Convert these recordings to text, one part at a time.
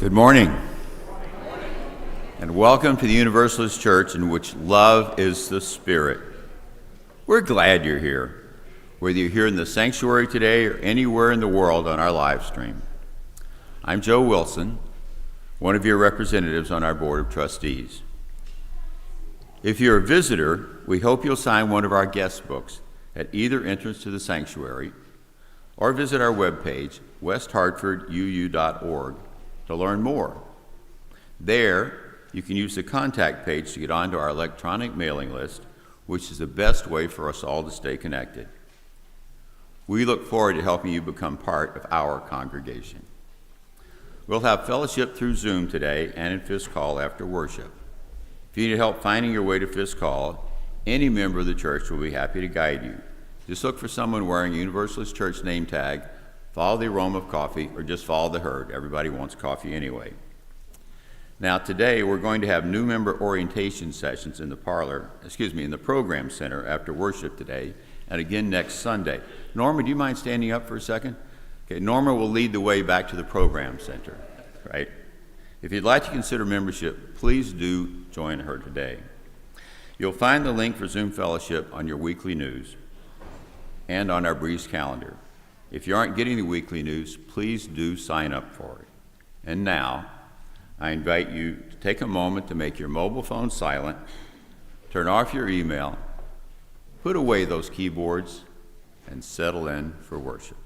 Good morning, and welcome to the Universalist Church in which love is the Spirit. We're glad you're here, whether you're here in the sanctuary today or anywhere in the world on our live stream. I'm Joe Wilson, one of your representatives on our Board of Trustees. If you're a visitor, we hope you'll sign one of our guest books at either entrance to the sanctuary or visit our webpage, westhartforduu.org, to learn more. There, you can use the contact page to get onto our electronic mailing list, which is the best way for us all to stay connected. We look forward to helping you become part of our congregation. We'll have fellowship through Zoom today and in Fisk Hall after worship. If you need help finding your way to Fisk Hall, any member of the church will be happy to guide you. Just look for someone wearing a Universalist Church name tag, follow the aroma of coffee, or just follow the herd. Everybody wants coffee anyway. Now today we're going to have new member orientation sessions in the program center after worship today, and again next Sunday. Norma, do you mind standing up for a second? Okay, Norma will lead the way back to the program center, right? If you'd like to consider membership, please do join her today. You'll find the link for Zoom Fellowship on your weekly news and on our Breeze calendar. If you aren't getting the weekly news, please do sign up for it. And now, I invite you to take a moment to make your mobile phone silent, turn off your email, put away those keyboards, and settle in for worship.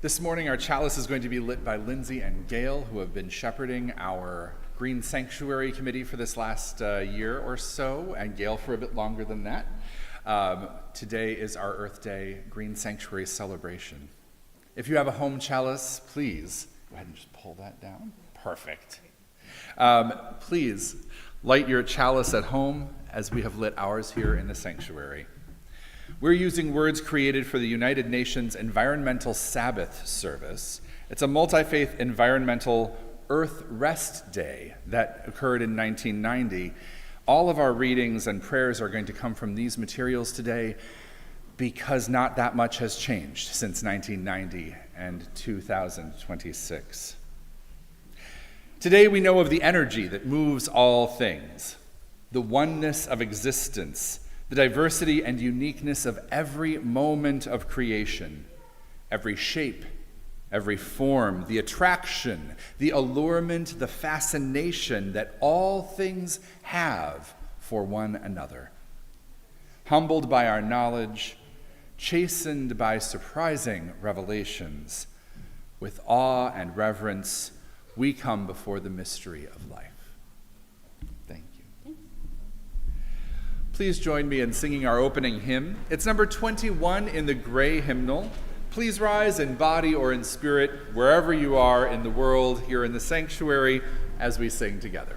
This morning, our chalice is going to be lit by Lindsay and Gail, who have been shepherding our Green Sanctuary Committee for this last year or so, and Gail for a bit longer than that. Today is our Earth Day Green Sanctuary celebration. If you have a home chalice, please go ahead and just pull that down. Perfect. Please light your chalice at home as we have lit ours here in the sanctuary. We're using words created for the United Nations Environmental Sabbath Service. It's a multi-faith environmental Earth Rest Day that occurred in 1990. All of our readings and prayers are going to come from these materials today because not that much has changed since 1990 and 2026. Today we know of the energy that moves all things, the oneness of existence, the diversity and uniqueness of every moment of creation, every shape, every form, the attraction, the allurement, the fascination that all things have for one another. Humbled by our knowledge, chastened by surprising revelations, with awe and reverence, we come before the mystery of life. Thank you. Please join me in singing our opening hymn. It's number 21 in the gray hymnal. Please rise in body or in spirit, wherever you are in the world, here in the sanctuary, as we sing together.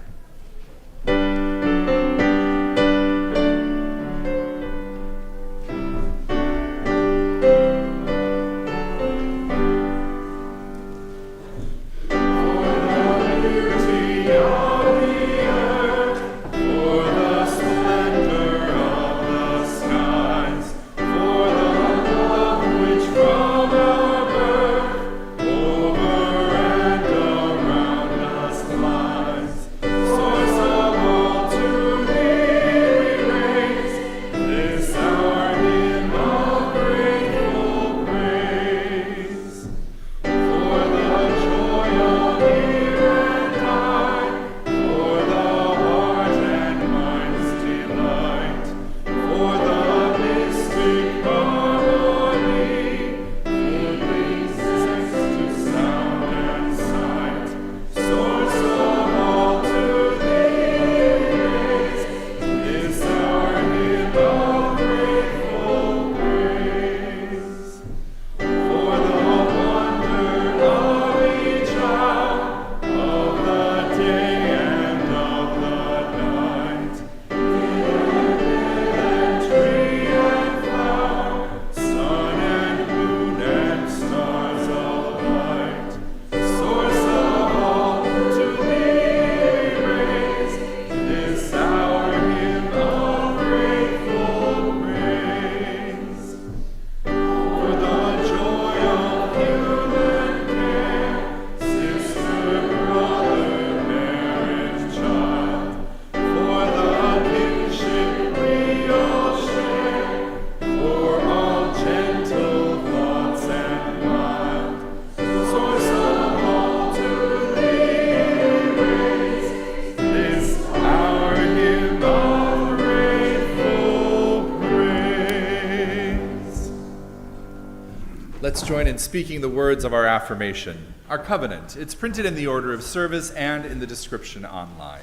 Let's join in speaking the words of our affirmation, our covenant. It's printed in the order of service and in the description online.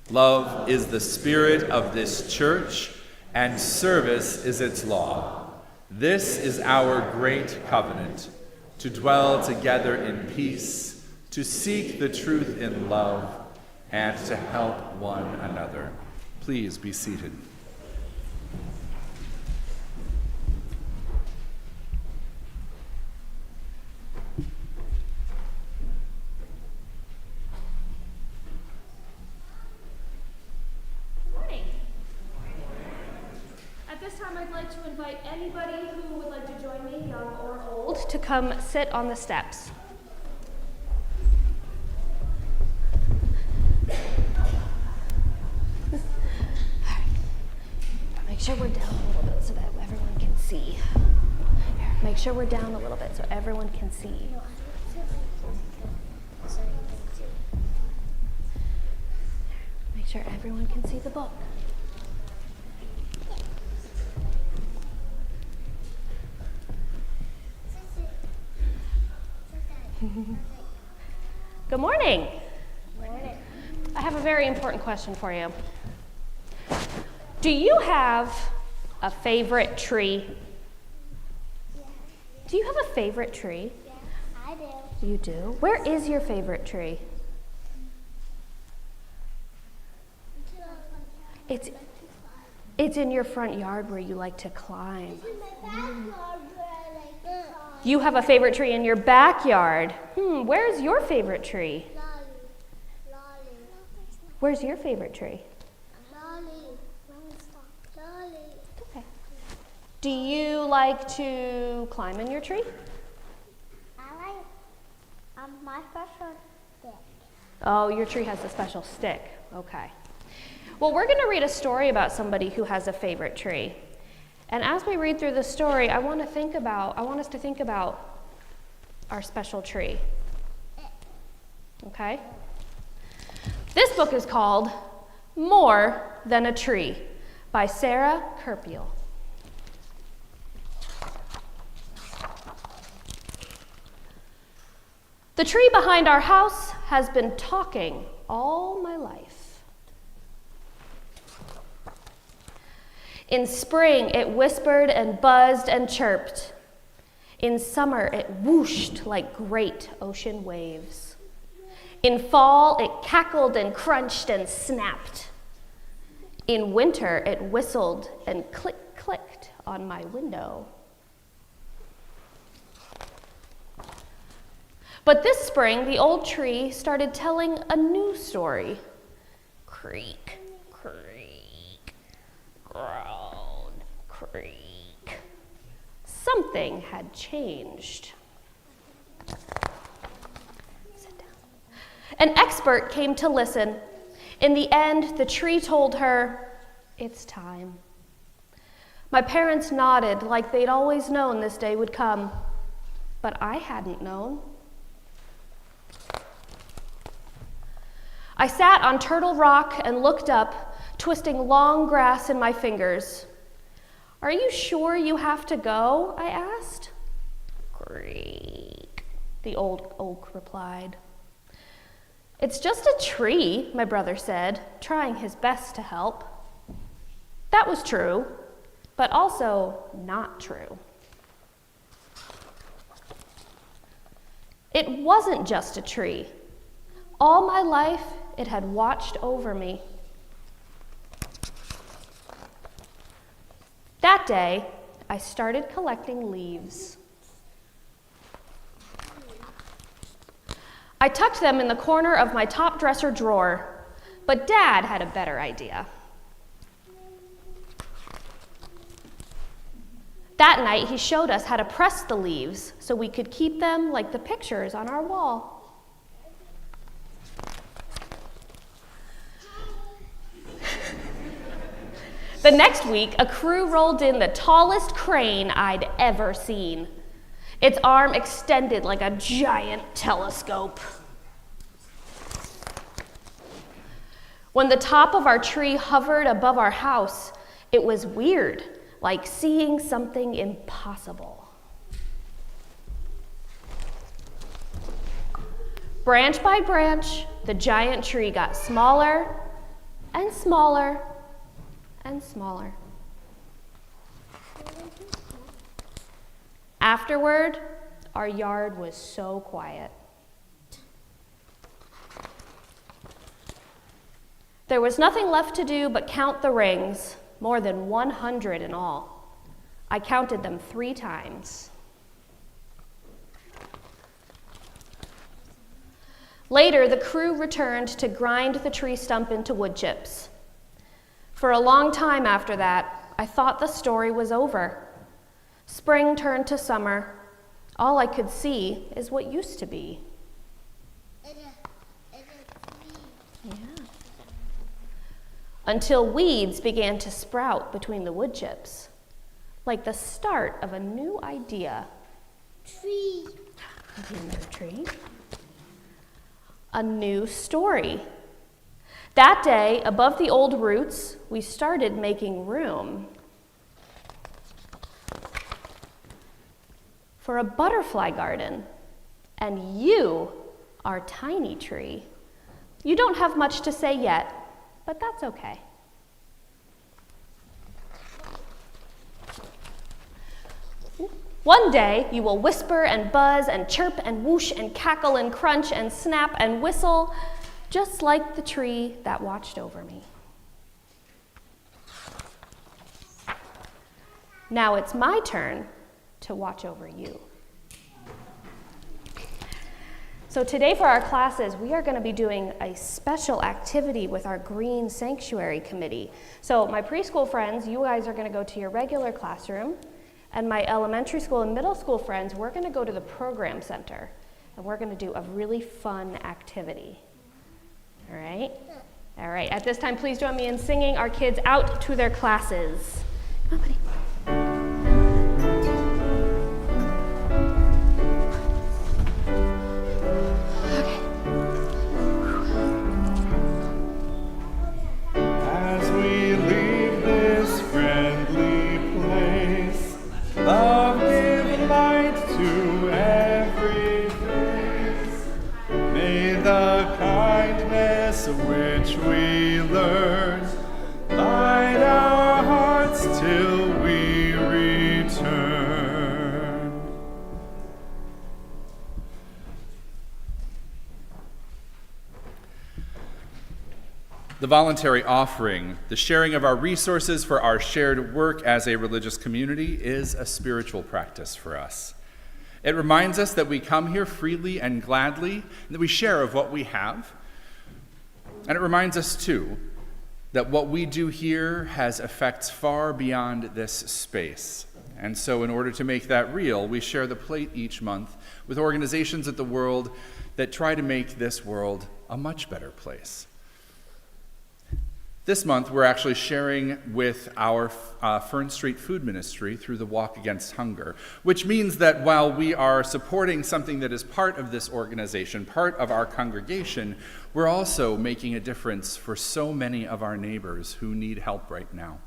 Love is the spirit of this church, and service is its law. This is our great covenant, to dwell together in peace, to seek the truth in love, and to help one another. Please be seated. Anybody who would like to join me, young or old, to come sit on the steps. Make sure we're down a little bit so that everyone can see. Make sure we're down a little bit so everyone can see. Make sure everyone can see the book. Good morning. Morning. I have a very important question for you. Do you have a favorite tree? Yeah. Do you have a favorite tree? Yeah, I do. You do? Where is your favorite tree? It's in your front yard where you like to climb. It's in my backyard where I like to climb. You have a favorite tree in your backyard. Where's your favorite tree? Lolly. Where's your favorite tree? Lolly. Okay. Do you like to climb in your tree? I like my special stick. Oh, your tree has a special stick. Okay. Well, we're going to read a story about somebody who has a favorite tree. And as we read through the story, I want us to think about our special tree. Okay? This book is called More Than a Tree by Charles Koechlin. The tree behind our house has been talking all my life. In spring, it whispered and buzzed and chirped. In summer, it whooshed like great ocean waves. In fall, it cackled and crunched and snapped. In winter, it whistled and clicked on my window. But this spring, the old tree started telling a new story. Creak, creak, groan, creak. Something had changed. Sit down. An expert came to listen. In the end, the tree told her, "It's time." My parents nodded like they'd always known this day would come, but I hadn't known. I sat on Turtle Rock and looked up, twisting long grass in my fingers. "Are you sure you have to go?" I asked. "Creak," the old oak replied. "It's just a tree," my brother said, trying his best to help. That was true, but also not true. It wasn't just a tree. All my life, it had watched over me. That day, I started collecting leaves. I tucked them in the corner of my top dresser drawer, but Dad had a better idea. That night, he showed us how to press the leaves so we could keep them like the pictures on our wall. The next week, a crew rolled in the tallest crane I'd ever seen. Its arm extended like a giant telescope. When the top of our tree hovered above our house, it was weird, like seeing something impossible. Branch by branch, the giant tree got smaller and smaller and smaller. Afterward, our yard was so quiet. There was nothing left to do but count the rings, more than 100 in all. I counted them 3 times. Later, the crew returned to grind the tree stump into wood chips. For a long time after that, I thought the story was over. Spring turned to summer. All I could see is what used to be. Yeah. Until weeds began to sprout between the wood chips, like the start of a new idea. Tree. Another tree. A new story. That day, above the old roots, we started making room for a butterfly garden And you are tiny tree. You don't have much to say yet, but that's okay. One day, you will whisper and buzz and chirp and whoosh and cackle and crunch and snap and whistle, just like the tree that watched over me. Now it's my turn to watch over you. So today for our classes, we are going to be doing a special activity with our Green Sanctuary Committee. So my preschool friends, you guys are going to go to your regular classroom, and my elementary school and middle school friends, we're going to go to the program center, and we're going to do a really fun activity. All right? All right. At this time, please join me in singing our kids out to their classes. Come on, buddy. Love give light to every face. May the kindness which we learn light our hearts till we return. The voluntary offering, the sharing of our resources for our shared work as a religious community, is a spiritual practice for us. It reminds us that we come here freely and gladly, and that we share of what we have. And it reminds us, too, that what we do here has effects far beyond this space. And so in order to make that real, we share the plate each month with organizations at the world that try to make this world a much better place. This month, we're actually sharing with our Fern Street Food Ministry through the Walk Against Hunger, which means that while we are supporting something that is part of this organization, part of our congregation, we're also making a difference for so many of our neighbors who need help right now.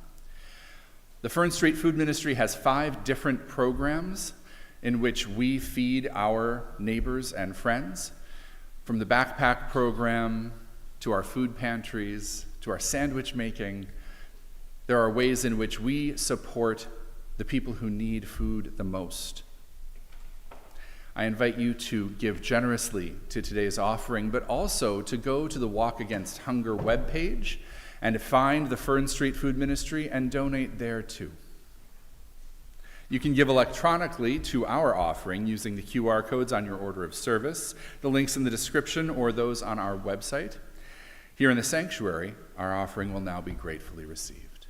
The Fern Street Food Ministry has 5 different programs in which we feed our neighbors and friends, from the backpack program to our food pantries, to our sandwich making. There are ways in which we support the people who need food the most. I invite you to give generously to today's offering, but also to go to the Walk Against Hunger webpage and to find the Fern Street Food Ministry and donate there too. You can give electronically to our offering using the QR codes on your order of service, the links in the description, or those on our website. Here in the sanctuary, our offering will now be gratefully received.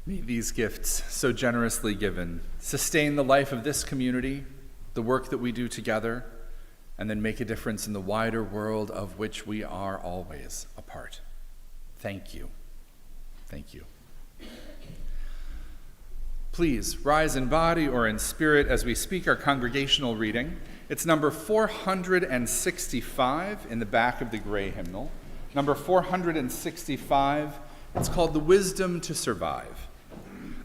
May these gifts, so generously given, sustain the life of this community, the work that we do together, and then make a difference in the wider world of which we are always a part. Thank you. Thank you. Please rise in body or in spirit as we speak our congregational reading. It's number 465 in the back of the gray hymnal. Number 465, it's called The Wisdom to Survive.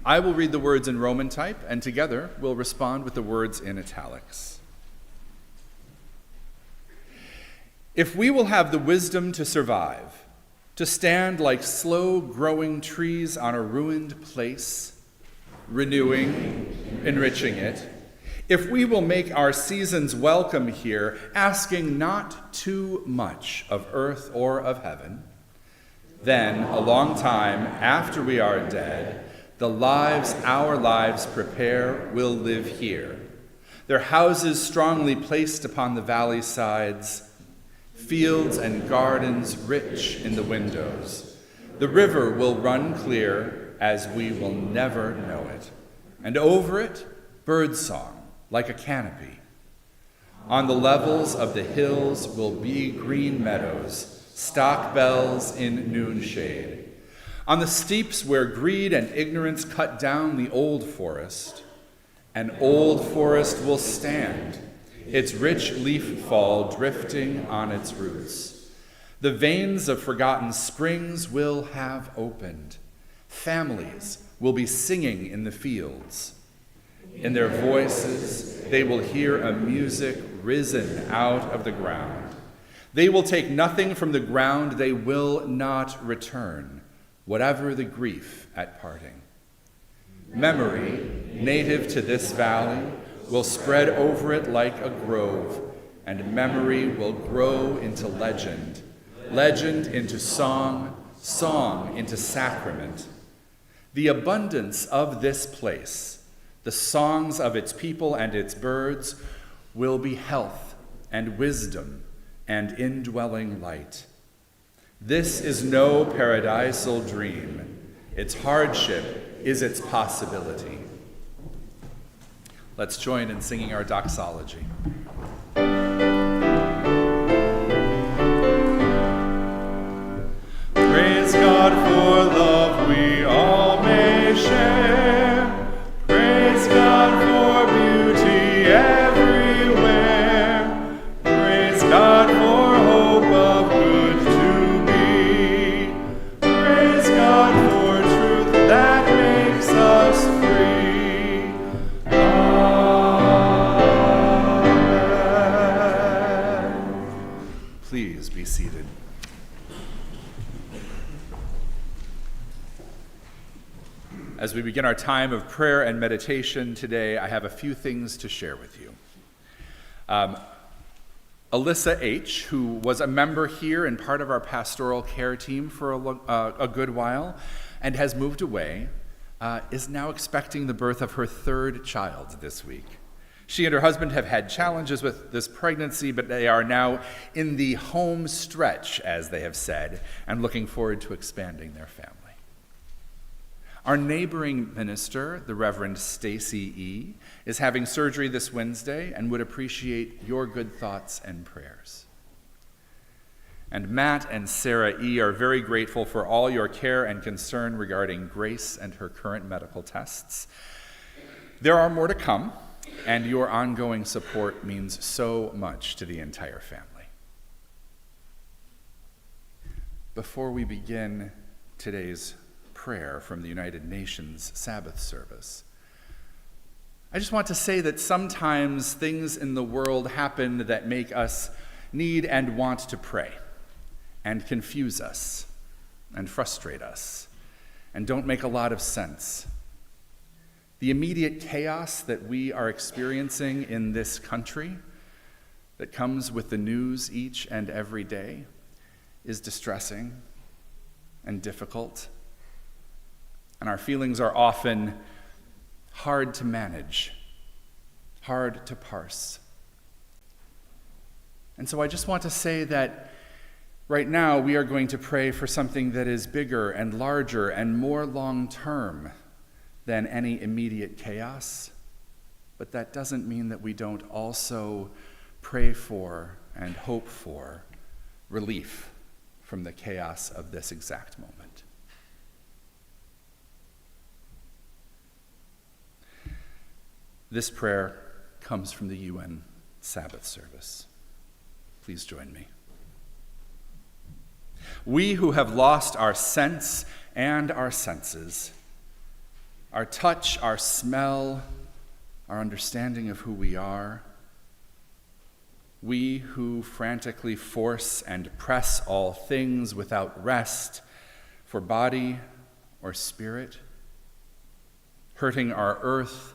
I will read the words in Roman type, and together we'll respond with the words in italics. If we will have the wisdom to survive, to stand like slow-growing trees on a ruined place, renewing, enriching it, if we will make our seasons welcome here, asking not too much of earth or of heaven, then, a long time after we are dead, the lives our lives prepare will live here. Their houses strongly placed upon the valley sides, fields and gardens rich in the windows. The river will run clear as we will never know it, and over it, birdsong like a canopy. On the levels of the hills will be green meadows, stock bells in noon shade. On the steeps where greed and ignorance cut down the old forest, an old forest will stand, its rich leaf fall drifting on its roots. The veins of forgotten springs will have opened. Families will be singing in the fields. In their voices, they will hear a music risen out of the ground. They will take nothing from the ground, they will not return, whatever the grief at parting. Memory, native to this valley, will spread over it like a grove, and memory will grow into legend, legend into song, song into sacrament. The abundance of this place, the songs of its people and its birds, will be health and wisdom and indwelling light. This is no paradisal dream. Its hardship is its possibility. Let's join in singing our doxology. Praise God for love we all may share. Praise God for beauty everywhere. Praise God for hope of good to be. Praise God for truth that makes us free. Please be seated. As we begin our time of prayer and meditation today, I have a few things to share with you. Alyssa H., who was a member here and part of our pastoral care team for a good while and has moved away, is now expecting the birth of her third child this week. She and her husband have had challenges with this pregnancy, but they are now in the home stretch, as they have said, and looking forward to expanding their family. Our neighboring minister, the Reverend Stacy E., is having surgery this Wednesday and would appreciate your good thoughts and prayers. And Matt and Sarah E. are very grateful for all your care and concern regarding Grace and her current medical tests. There are more to come, and your ongoing support means so much to the entire family. Before we begin today's prayer from the United Nations Sabbath service, I just want to say that sometimes things in the world happen that make us need and want to pray, and confuse us, and frustrate us, and don't make a lot of sense. The immediate chaos that we are experiencing in this country that comes with the news each and every day is distressing and difficult, and our feelings are often hard to manage, hard to parse. And so I just want to say that right now we are going to pray for something that is bigger and larger and more long-term than any immediate chaos, but that doesn't mean that we don't also pray for and hope for relief from the chaos of this exact moment. This prayer comes from the UN Sabbath service. Please join me. We who have lost our sense and our senses, our touch, our smell, our understanding of who we are, we who frantically force and press all things without rest for body or spirit, hurting our earth,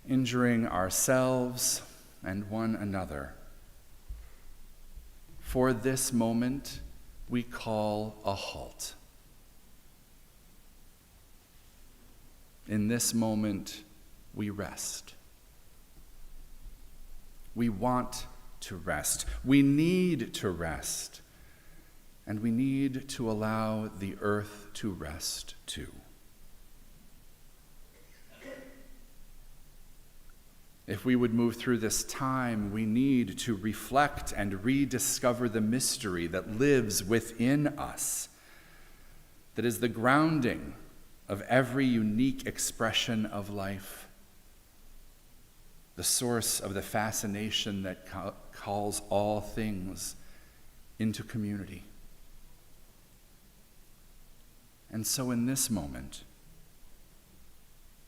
injuring ourselves and one another. For this moment, we call a halt. In this moment, we rest. We want to rest. We need to rest. And we need to allow the earth to rest too. If we would move through this time, we need to reflect and rediscover the mystery that lives within us, that is the grounding of every unique expression of life, the source of the fascination that calls all things into community. And so in this moment,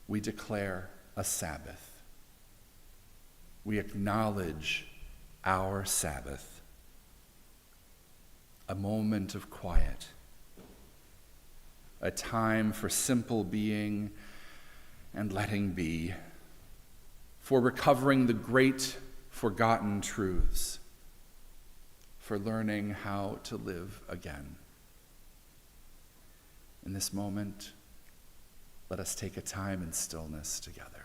we declare a Sabbath. We acknowledge our Sabbath, a moment of quiet, a time for simple being and letting be, for recovering the great forgotten truths, for learning how to live again. In this moment, let us take a time in stillness together.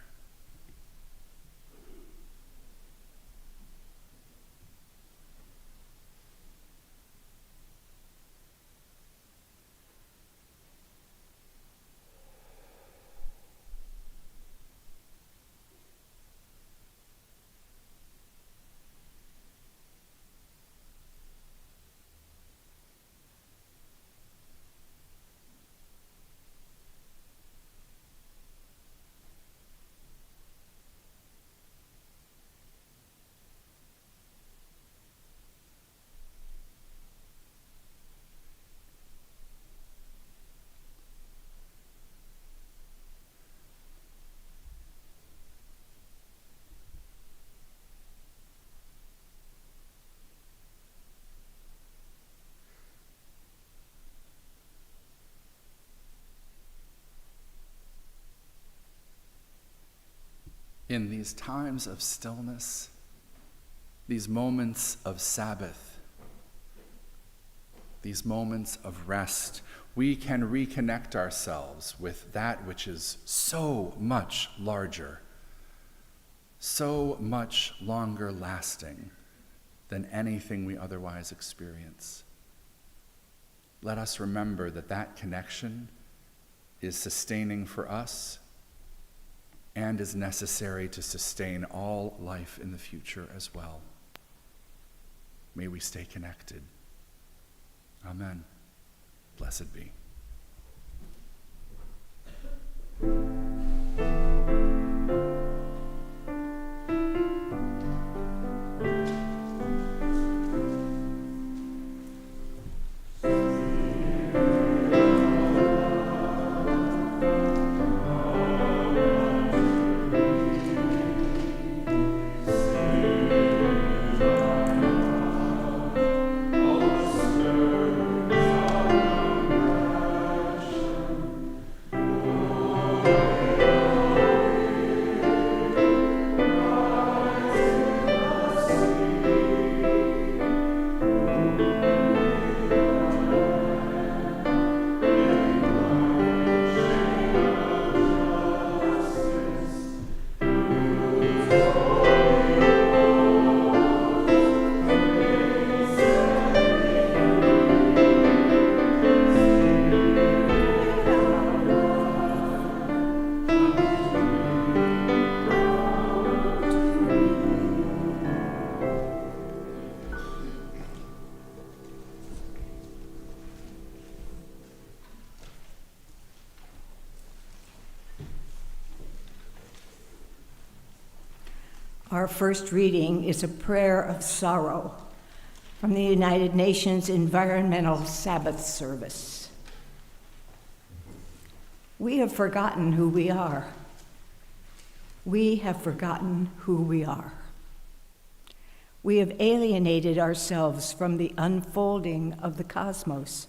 In these times of stillness, these moments of Sabbath, these moments of rest, we can reconnect ourselves with that which is so much larger, so much longer lasting than anything we otherwise experience. Let us remember that that connection is sustaining for us and is necessary to sustain all life in the future as well. May we stay connected. Amen. Blessed be. Our first reading is a prayer of sorrow from the United Nations Environmental Sabbath Service. We have forgotten who we are. We have forgotten who we are. We have alienated ourselves from the unfolding of the cosmos.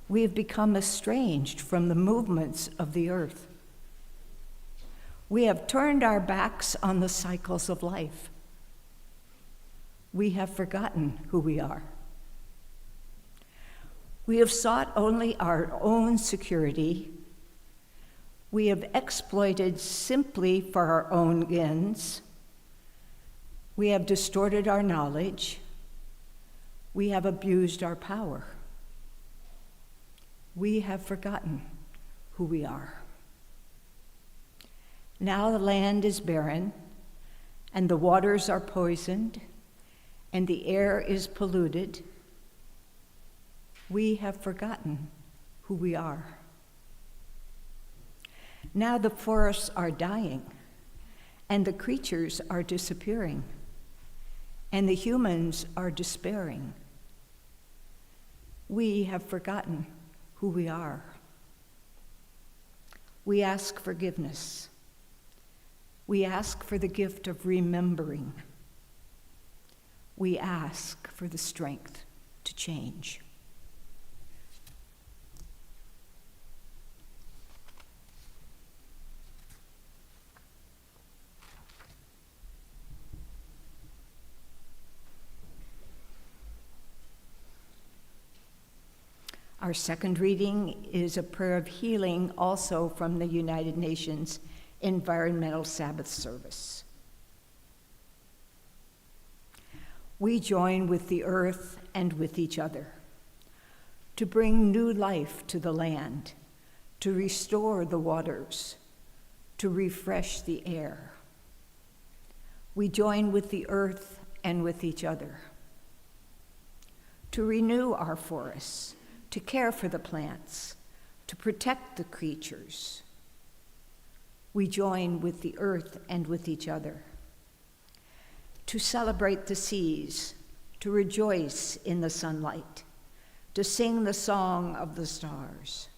We have become estranged from the movements of the earth. We have turned our backs on the cycles of life. We have forgotten who we are. We have sought only our own security. We have exploited simply for our own ends. We have distorted our knowledge. We have abused our power. We have forgotten who we are. Now the land is barren, and the waters are poisoned, and the air is polluted. We have forgotten who we are. Now the forests are dying, and the creatures are disappearing, and the humans are despairing. We have forgotten who we are. We ask forgiveness. We ask for the gift of remembering. We ask for the strength to change. Our second reading is a prayer of healing, also from the United Nations Environmental Sabbath Service. We join with the earth and with each other to bring new life to the land, to restore the waters, to refresh the air. We join with the earth and with each other to renew our forests, to care for the plants, to protect the creatures. We join with the earth and with each other to celebrate the seas, to rejoice in the sunlight, to sing the song of the stars.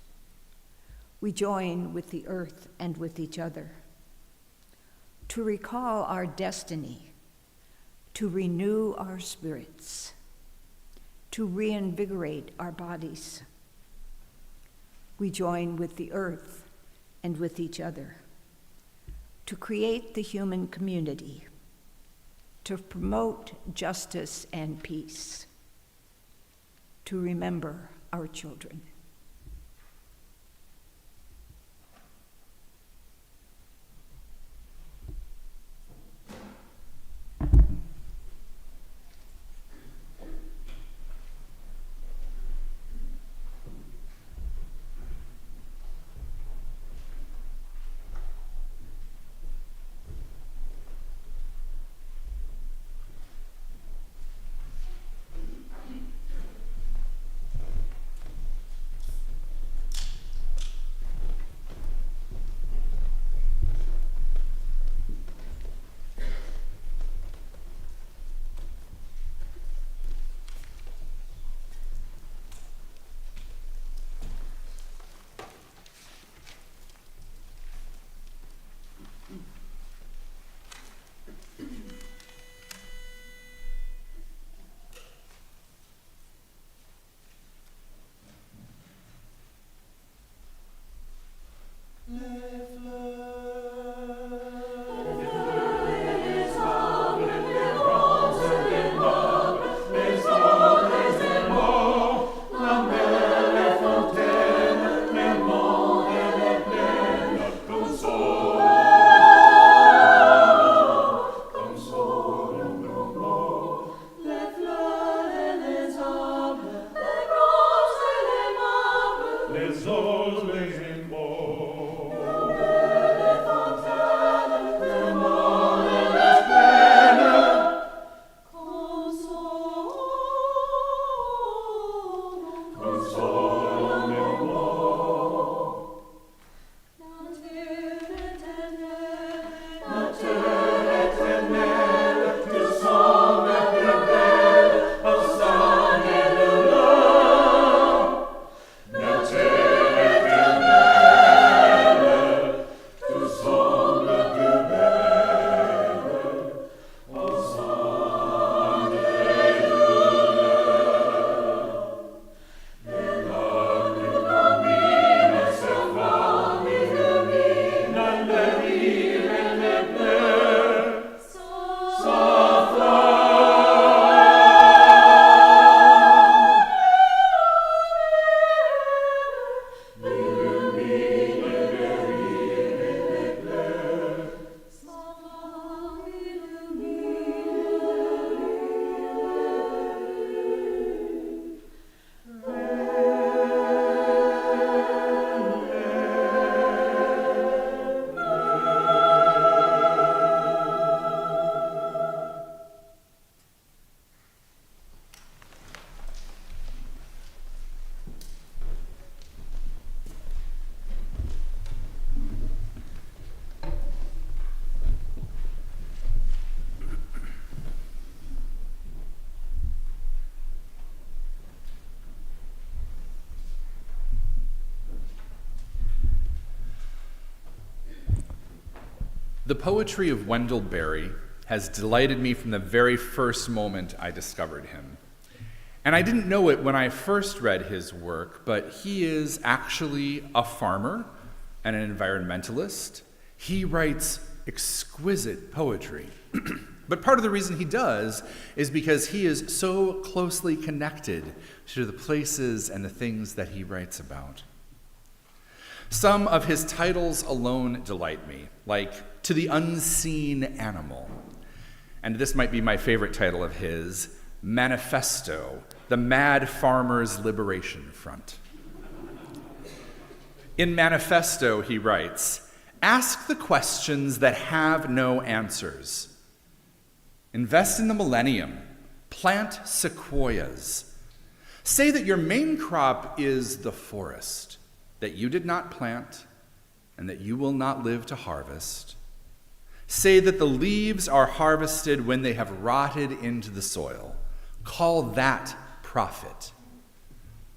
We join with the earth and with each other to recall our destiny, to renew our spirits, to reinvigorate our bodies. We join with the earth and with each other to create the human community, to promote justice and peace, to remember our children. The poetry of Wendell Berry has delighted me from the very first moment I discovered him. And I didn't know it when I first read his work, but he is actually a farmer and an environmentalist. He writes exquisite poetry. But part of the reason he does is because he is so closely connected to the places and the things that he writes about. Some of his titles alone delight me, like To the Unseen Animal. And this might be my favorite title of his, Manifesto, the Mad Farmers' Liberation Front. In Manifesto, he writes, ask the questions that have no answers. Invest in the millennium. Plant sequoias. Say that your main crop is the forest, that you did not plant and that you will not live to harvest. Say that the leaves are harvested when they have rotted into the soil. Call that profit.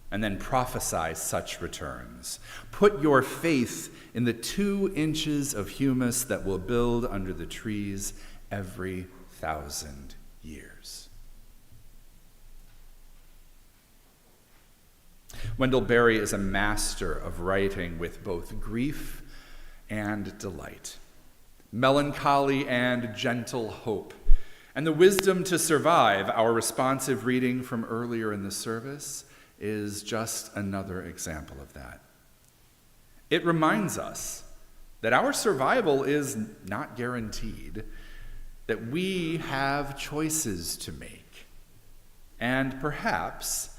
And then prophesy such returns. Put your faith in the 2 inches of humus that will build under the trees every 1,000 years. Wendell Berry is a master of writing with both grief and delight, melancholy and gentle hope, and the wisdom to survive. Our responsive reading from earlier in the service is just another example of that. It reminds us that our survival is not guaranteed, that we have choices to make, and perhaps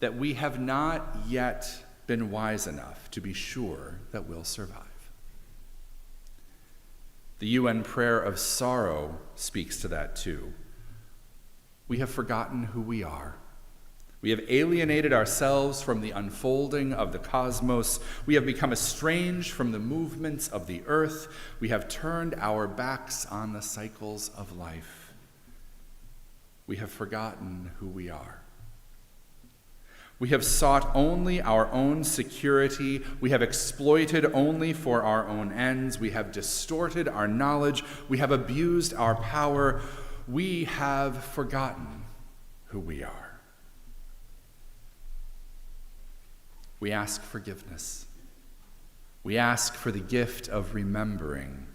that we have not yet been wise enough to be sure that we'll survive. The UN prayer of sorrow speaks to that too. We have forgotten who we are. We have alienated ourselves from the unfolding of the cosmos. We have become estranged from the movements of the earth. We have turned our backs on the cycles of life. We have forgotten who we are. We have sought only our own security. We have exploited only for our own ends. We have distorted our knowledge. We have abused our power. We have forgotten who we are. We ask forgiveness. We ask for the gift of remembering.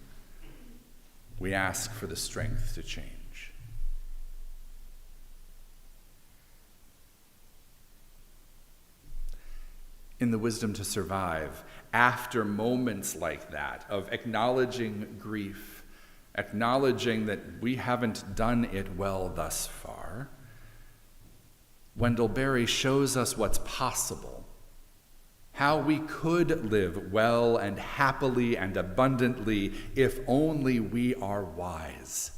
We ask for the strength to change. In the wisdom to survive, after moments like that of acknowledging grief, acknowledging that we haven't done it well thus far, Wendell Berry shows us what's possible. How we could live well and happily and abundantly if only we are wise.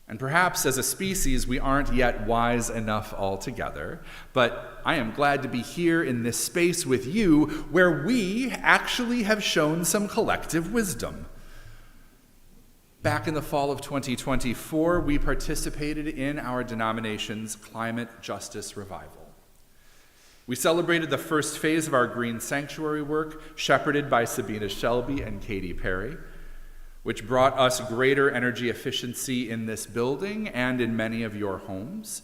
And perhaps as a species, we aren't yet wise enough altogether, but I am glad to be here in this space with you where we actually have shown some collective wisdom. Back in the fall of 2024, we participated in our denomination's Climate Justice Revival. We celebrated the first phase of our Green Sanctuary work, shepherded by Sabina Shelby and Katie Perry, which brought us greater energy efficiency in this building and in many of your homes.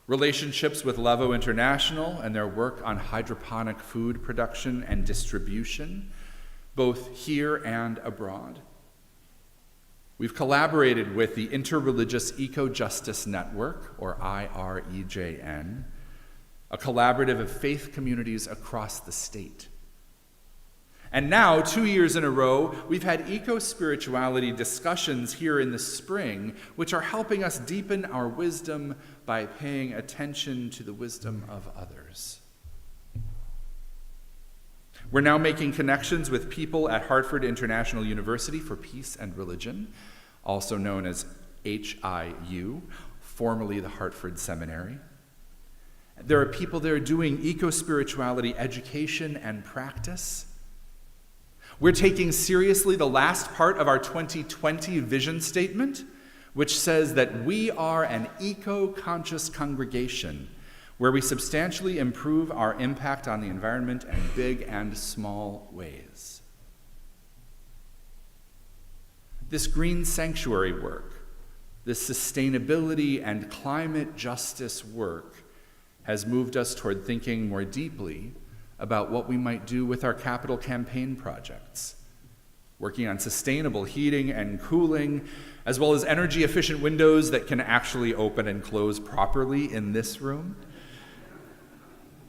Relationships with Levo International and their work on hydroponic food production and distribution, both here and abroad. We've collaborated with the Interreligious Eco-Justice Network, or IREJN, a collaborative of faith communities across the state. And now, 2 years in a row, we've had eco-spirituality discussions here in the spring, which are helping us deepen our wisdom by paying attention to the wisdom of others. We're now making connections with people at Hartford International University for Peace and Religion, also known as HIU, formerly the Hartford Seminary. There are people there doing eco-spirituality education and practice. We're taking seriously the last part of our 2020 vision statement, which says that we are an eco-conscious congregation where we substantially improve our impact on the environment in big and small ways. This green sanctuary work, this sustainability and climate justice work has moved us toward thinking more deeply about what we might do with our capital campaign projects, working on sustainable heating and cooling, as well as energy-efficient windows that can actually open and close properly in this room.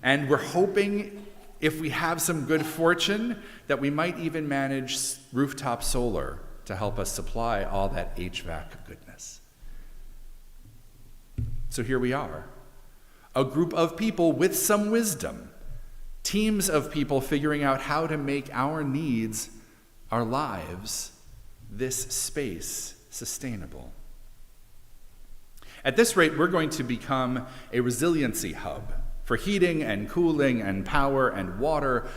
And we're hoping, if we have some good fortune, that we might even manage rooftop solar to help us supply all that HVAC goodness. So here we are, a group of people with some wisdom, teams of people figuring out how to make our needs, our lives, this space sustainable. At this rate, we're going to become a resiliency hub for heating and cooling and power and water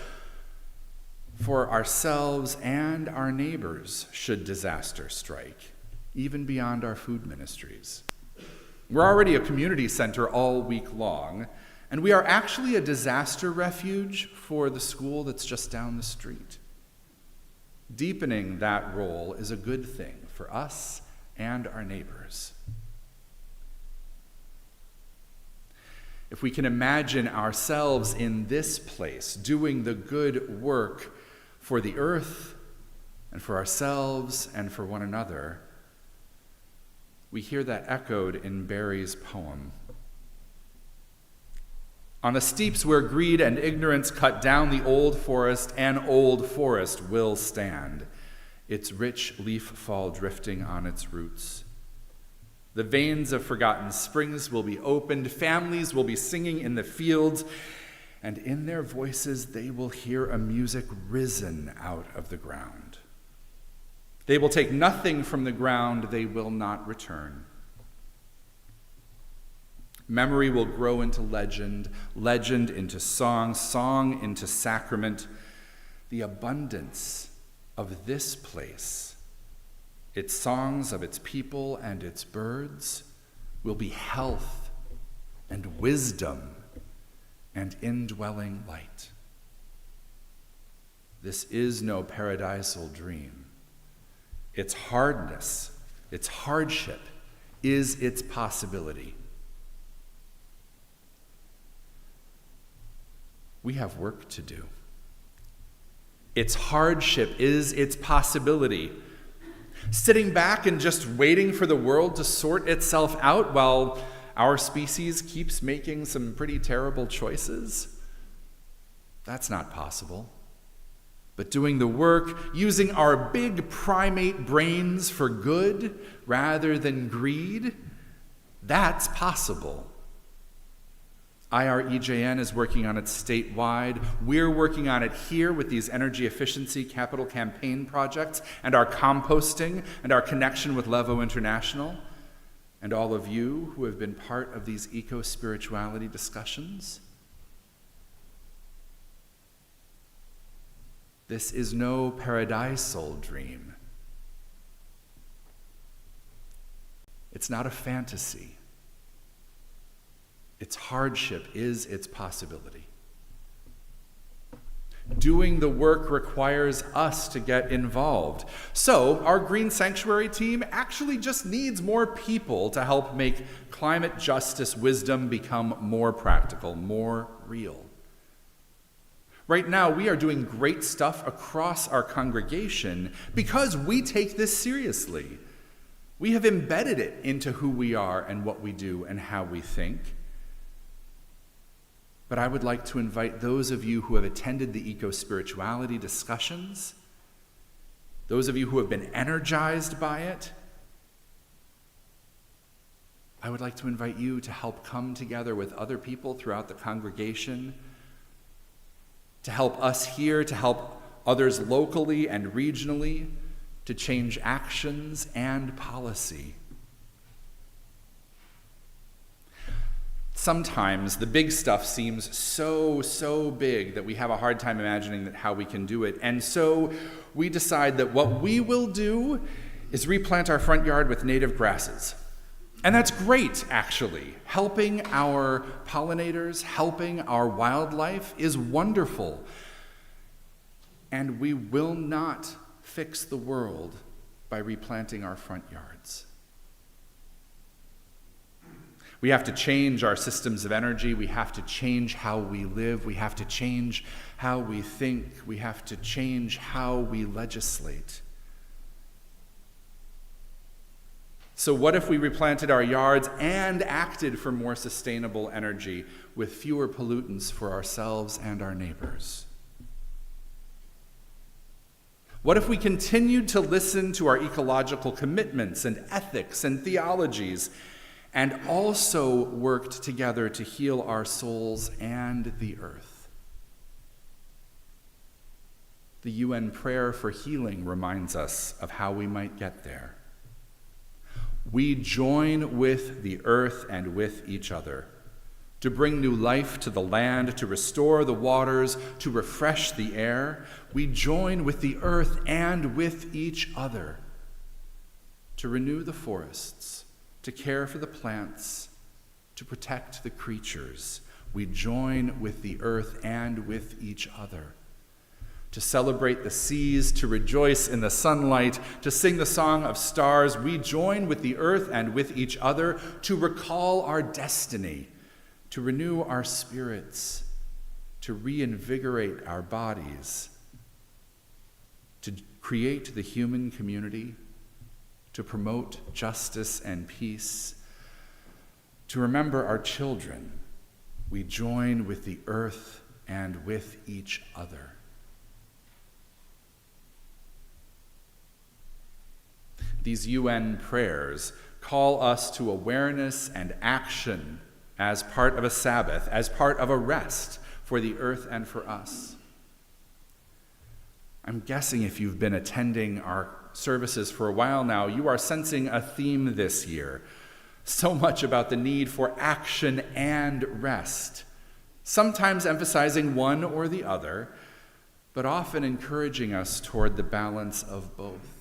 for ourselves and our neighbors should disaster strike, even beyond our food ministries. We're already a community center all week long, and we are actually a disaster refuge for the school that's just down the street. Deepening that role is a good thing for us and our neighbors. If we can imagine ourselves in this place, doing the good work for the earth and for ourselves and for one another, we hear that echoed in Barry's poem. On the steeps where greed and ignorance cut down the old forest, an old forest will stand, its rich leaf fall drifting on its roots. The veins of forgotten springs will be opened, families will be singing in the fields, and in their voices they will hear a music risen out of the ground. They will take nothing from the ground, they will not return. Memory will grow into legend, legend into song, song into sacrament. The abundance of this place, its songs of its people and its birds, will be health and wisdom and indwelling light. This is no paradisal dream. Its hardness, its hardship, is its possibility. We have work to do. Its hardship is its possibility. Sitting back and just waiting for the world to sort itself out while our species keeps making some pretty terrible choices, that's not possible. But doing the work, using our big primate brains for good rather than greed, that's possible. IREJN is working on it statewide. We're working on it here with these energy efficiency capital campaign projects and our composting and our connection with Levo International and all of you who have been part of these eco-spirituality discussions. This is no paradisal dream. It's not a fantasy. Its hardship is its possibility. Doing the work requires us to get involved. So, our Green Sanctuary team actually just needs more people to help make climate justice wisdom become more practical, more real. Right now, we are doing great stuff across our congregation because we take this seriously. We have embedded it into who we are and what we do and how we think. But I would like to invite those of you who have attended the eco-spirituality discussions, those of you who have been energized by it, I would like to invite you to help come together with other people throughout the congregation, to help us here, to help others locally and regionally, to change actions and policy. Sometimes the big stuff seems so big that we have a hard time imagining how we can do it. And so we decide that what we will do is replant our front yard with native grasses. And that's great, actually. Helping our pollinators, helping our wildlife is wonderful. And we will not fix the world by replanting our front yards. We have to change our systems of energy. We have to change how we live. We have to change how we think. We have to change how we legislate. So what if we replanted our yards and acted for more sustainable energy with fewer pollutants for ourselves and our neighbors? What if we continued to listen to our ecological commitments and ethics and theologies and also worked together to heal our souls and the earth? The UN prayer for healing reminds us of how we might get there. We join with the earth and with each other to bring new life to the land, to restore the waters, to refresh the air. We join with the earth and with each other to renew the forests, to care for the plants, to protect the creatures. We join with the earth and with each other to celebrate the seas, to rejoice in the sunlight, to sing the song of stars. We join with the earth and with each other to recall our destiny, to renew our spirits, to reinvigorate our bodies, to create the human community, to promote justice and peace, to remember our children. We join with the earth and with each other. These UN prayers call us to awareness and action as part of a Sabbath, as part of a rest for the earth and for us. I'm guessing if you've been attending our services for a while now, you are sensing a theme this year. So much about the need for action and rest, sometimes emphasizing one or the other, but often encouraging us toward the balance of both.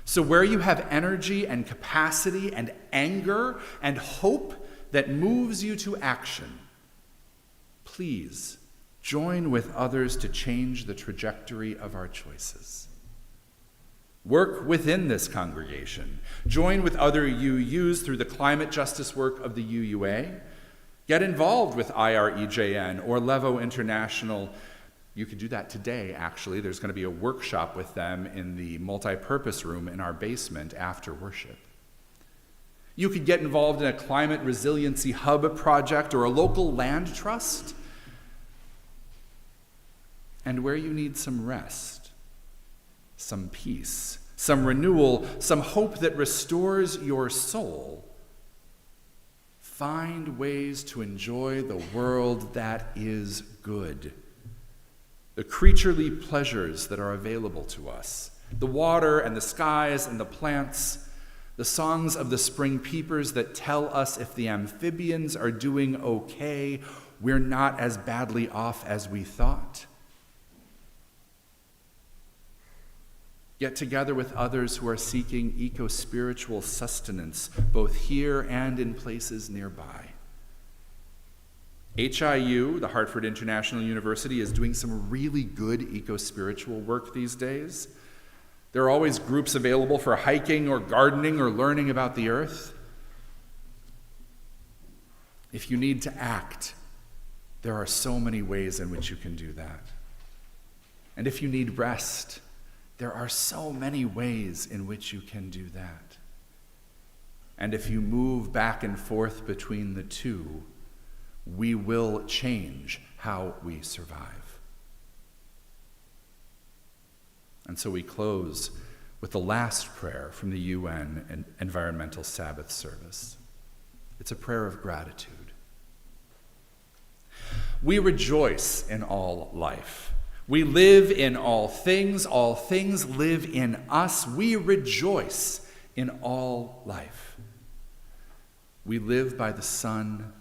So where you have energy and capacity and anger and hope that moves you to action, please join with others to change the trajectory of our choices. Work within this congregation. Join with other UUs through the climate justice work of the UUA. Get involved with IREJN or Levo International. You could do that today, actually. There's going to be a workshop with them in the multi-purpose room in our basement after worship. You could get involved in a climate resiliency hub project or a local land trust. And where you need some rest, some peace, some renewal, some hope that restores your soul, find ways to enjoy the world that is good. The creaturely pleasures that are available to us, the water and the skies and the plants, the songs of the spring peepers that tell us if the amphibians are doing okay, we're not as badly off as we thought. Get together with others who are seeking eco-spiritual sustenance, both here and in places nearby. HIU, the Hartford International University, is doing some really good eco-spiritual work these days. There are always groups available for hiking or gardening or learning about the earth. If you need to act, there are so many ways in which you can do that. And if you need rest, there are so many ways in which you can do that. And if you move back and forth between the two, we will change how we survive. And so we close with the last prayer from the UN Environmental Sabbath Service. It's a prayer of gratitude. We rejoice in all life. We live in all things live in us. We rejoice in all life. We live by the sun.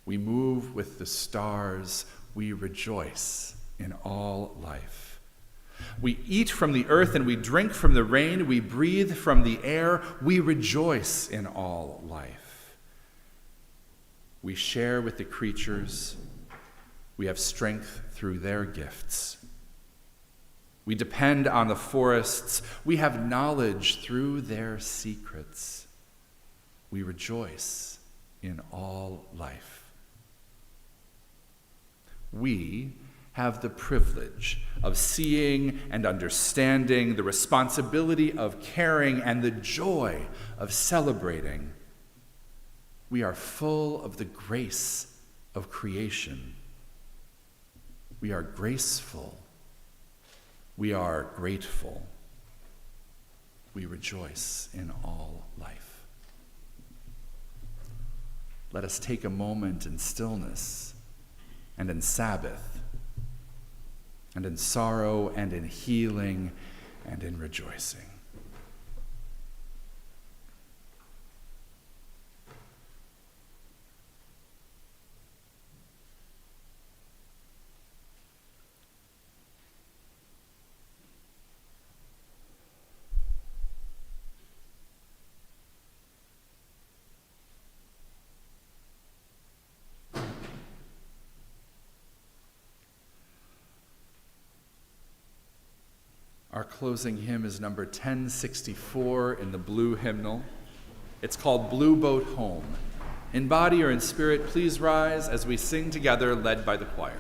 We move with the stars. We rejoice in all life. We eat from the earth and we drink from the rain. We breathe from the air. We rejoice in all life. We share with the creatures. We have strength through their gifts. We depend on the forests. We have knowledge through their secrets. We rejoice in all life. We have the privilege of seeing and understanding, the responsibility of caring, and the joy of celebrating. We are full of the grace of creation. We are graceful. We are grateful. We rejoice in all life. Let us take a moment in stillness and in Sabbath and in sorrow and in healing and in rejoicing. Our closing hymn is number 1064 in the blue hymnal. It's called Blue Boat Home. In body or in spirit, please rise as we sing together, led by the choir.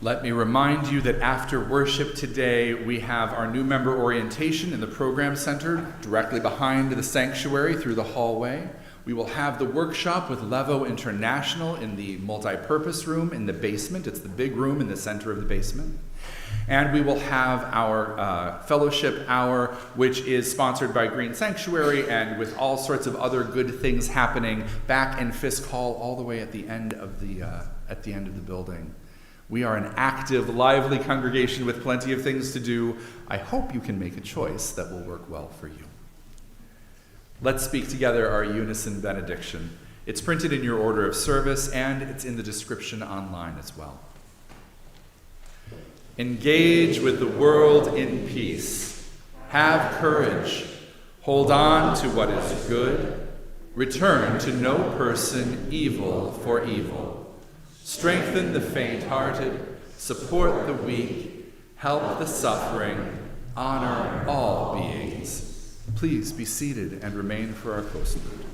Let me remind you that after worship today, we have our new member orientation in the program center, directly behind the sanctuary through the hallway. We will have the workshop with Levo International in the multi-purpose room in the basement. It's the big room in the center of the basement. And we will have our fellowship hour, which is sponsored by Green Sanctuary and with all sorts of other good things happening back in Fisk Hall all the way at the end of the building. We are an active, lively congregation with plenty of things to do. I hope you can make a choice that will work well for you. Let's speak together our unison benediction. It's printed in your order of service, and it's in the description online as well. Engage with the world in peace. Have courage. Hold on to what is good. Return to no person evil for evil. Strengthen the faint-hearted. Support the weak. Help the suffering. Honor all beings. Please be seated and remain for our postlude.